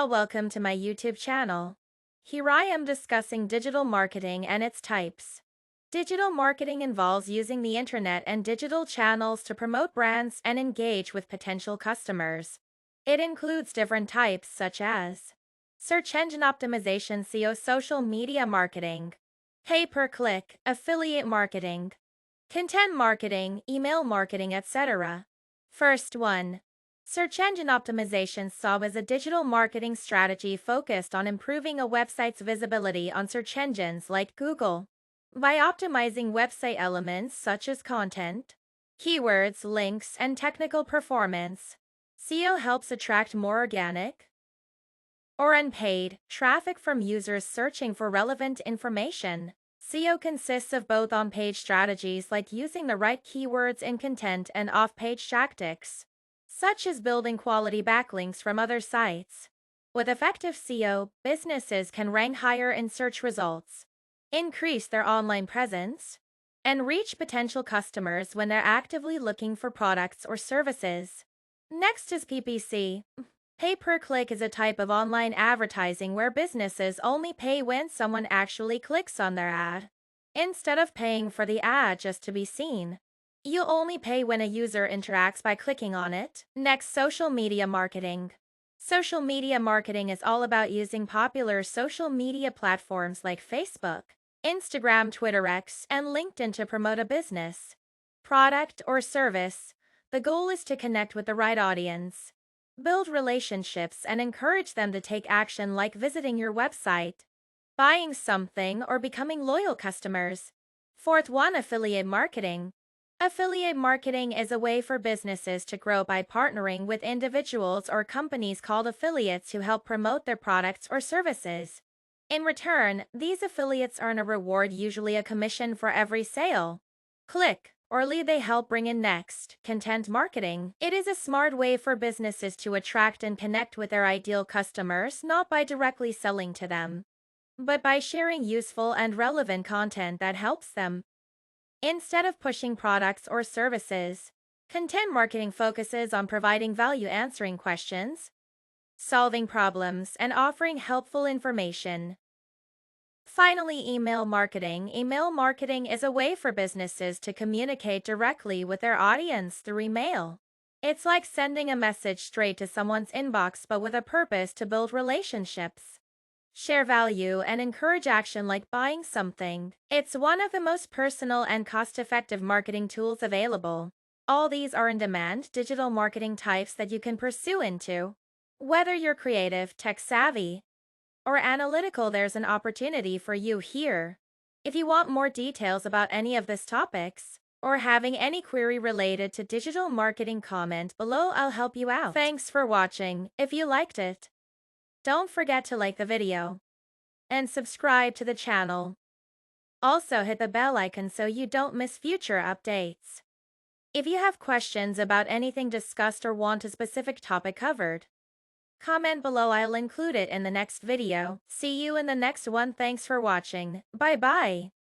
all, welcome to my YouTube channel. Here I am discussing digital marketing and its types. Digital marketing involves using the internet and digital channels to promote brands and engage with potential customers. It includes different types such as search engine optimization, SEO, social media marketing, pay-per-click, affiliate marketing, content marketing, email marketing, etc. First one. Search engine optimization. SEO is a digital marketing strategy focused on improving a website's visibility on search engines like Google. By optimizing website elements such as content, keywords, links, and technical performance, SEO helps attract more organic or unpaid traffic from users searching for relevant information. SEO consists of both on-page strategies like using the right keywords in content and off-page tactics, such as building quality backlinks from other sites. With effective SEO, businesses can rank higher in search results, increase their online presence, and reach potential customers when they're actively looking for products or services. Next is PPC. Pay-per-click is a type of online advertising where businesses only pay when someone actually clicks on their ad. Instead of paying for the ad just to be seen, you only pay when a user interacts by clicking on it. Next, social media marketing. Social media marketing is all about using popular social media platforms like Facebook, Instagram, Twitter, X, and LinkedIn to promote a business, product, or service. The goal is to connect with the right audience, build relationships, and encourage them to take action like visiting your website, buying something, or becoming loyal customers. Fourth one, affiliate marketing. Affiliate marketing is a way for businesses to grow by partnering with individuals or companies called affiliates who help promote their products or services. In return, these affiliates earn a reward, usually a commission, for every sale, click, or lead they help bring in. Next, content marketing. It is a smart way for businesses to attract and connect with their ideal customers, not by directly selling to them, but by sharing useful and relevant content that helps them. Instead of pushing products or services, content marketing focuses on providing value, answering questions, solving problems, and offering helpful information. Finally, email marketing. Email marketing is a way for businesses to communicate directly with their audience through email. It's like sending a message straight to someone's inbox, but with a purpose to build relationships, share value, and encourage action like buying something. It's one of the most personal and cost-effective marketing tools available. All these are in-demand digital marketing types that you can pursue into. Whether you're creative, tech-savvy, or analytical, there's an opportunity for you here. If you want more details about any of these topics, or having any query related to digital marketing, comment below. I'll help you out. Thanks for watching. If you liked it, don't forget to like the video and subscribe to the channel. Also hit the bell icon so you don't miss future updates. If you have questions about anything discussed or want a specific topic covered, comment below. I'll include it in the next video. See you in the next one. Thanks for watching. Bye bye.